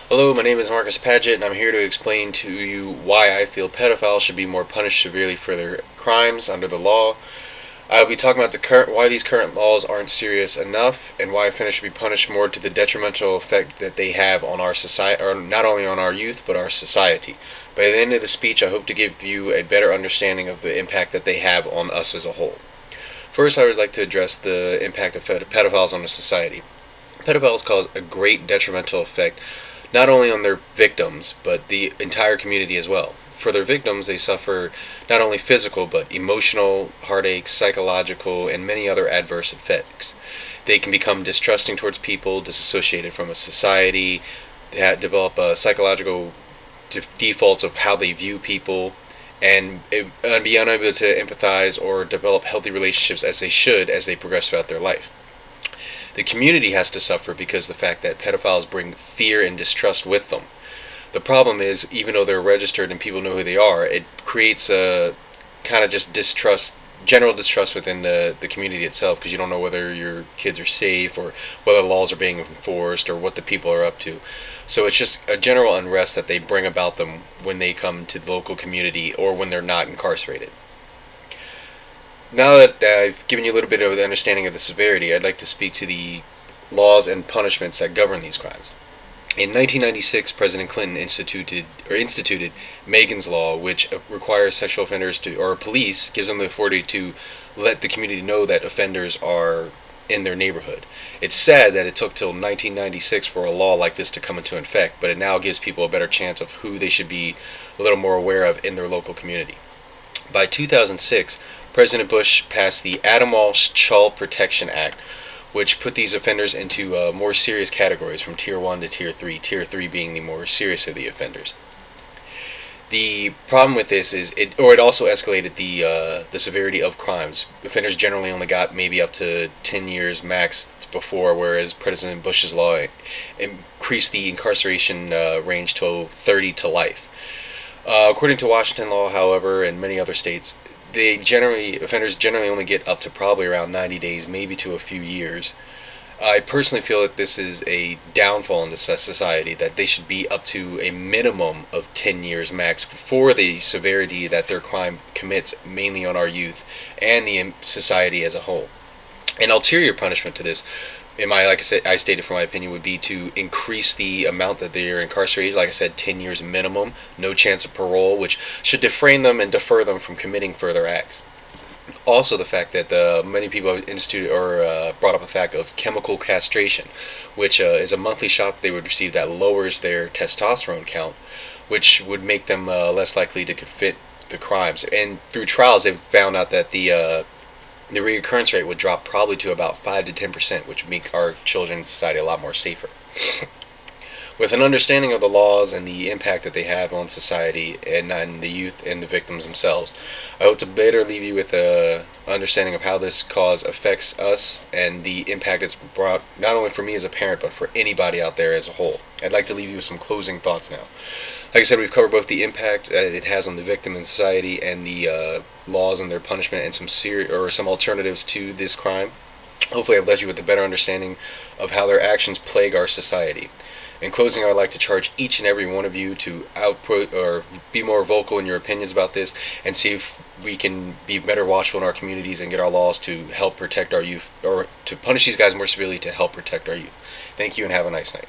Hello, my name is Marcus Paget, and I'm here to explain to you why I feel pedophiles should be more punished severely for their crimes under the law. I'll be talking about why these current laws aren't serious enough, and why offenders should be punished more to the detrimental effect that they have on our society, or not only on our youth, but our society. By the end of the speech, I hope to give you a better understanding of the impact that they have on us as a whole. First, I would like to address the impact of pedophiles on the society. Pedophiles cause a great detrimental effect not only on their victims, but the entire community as well. For their victims, they suffer not only physical, but emotional, heartache, psychological, and many other adverse effects. They can become distrusting towards people, disassociated from a society, they develop psychological defaults of how they view people, and be unable to empathize or develop healthy relationships as they should as they progress throughout their life. The community has to suffer because of the fact that pedophiles bring fear and distrust with them. The problem is, even though they're registered and people know who they are, it creates a kind of just distrust, general distrust within the community itself, because you don't know whether your kids are safe or whether laws are being enforced or what the people are up to. So it's just a general unrest that they bring about them when they come to the local community or when they're not incarcerated. Now that I've given you a little bit of the understanding of the severity, I'd like to speak to the laws and punishments that govern these crimes. In 1996, President Clinton instituted Megan's Law, which requires sexual offenders to, or police, gives them the authority to let the community know that offenders are in their neighborhood. It's sad that it took till 1996 for a law like this to come into effect, but it now gives people a better chance of who they should be a little more aware of in their local community. By 2006, President Bush passed the Adam Walsh Child Protection Act, which put these offenders into more serious categories from Tier 1 to Tier 3, Tier 3 being the more serious of the offenders. The problem with this is, it also escalated the severity of crimes. Offenders generally only got maybe up to 10 years max before, whereas President Bush's law increased the incarceration range to 30 to life. According to Washington law, however, and many other states, offenders generally only get up to probably around 90 days, maybe to a few years. I personally feel that this is a downfall in the society, that they should be up to a minimum of 10 years max for the severity that their crime commits, mainly on our youth and the society as a whole. An ulterior punishment to this, like I stated for my opinion, would be to increase the amount that they are incarcerated. Like I said, 10 years minimum, no chance of parole, which should defrain them and defer them from committing further acts. Also, the fact that many people have brought up the fact of chemical castration, which is a monthly shock they would receive that lowers their testosterone count, which would make them less likely to commit the crimes. And through trials, they've found out that the reoccurrence rate would drop probably to about 5 to 10%, which would make our children and society a lot more safer. With an understanding of the laws and the impact that they have on society and on the youth and the victims themselves, I hope to better leave you with an understanding of how this cause affects us and the impact it's brought, not only for me as a parent, but for anybody out there as a whole. I'd like to leave you with some closing thoughts now. Like I said, we've covered both the impact it has on the victim and society, and the laws and their punishment, and some alternatives to this crime. Hopefully I've led you with a better understanding of how their actions plague our society. In closing, I would like to charge each and every one of you to output or be more vocal in your opinions about this, and see if we can be better watchful in our communities and get our laws to help protect our youth, or to punish these guys more severely to help protect our youth. Thank you, and have a nice night.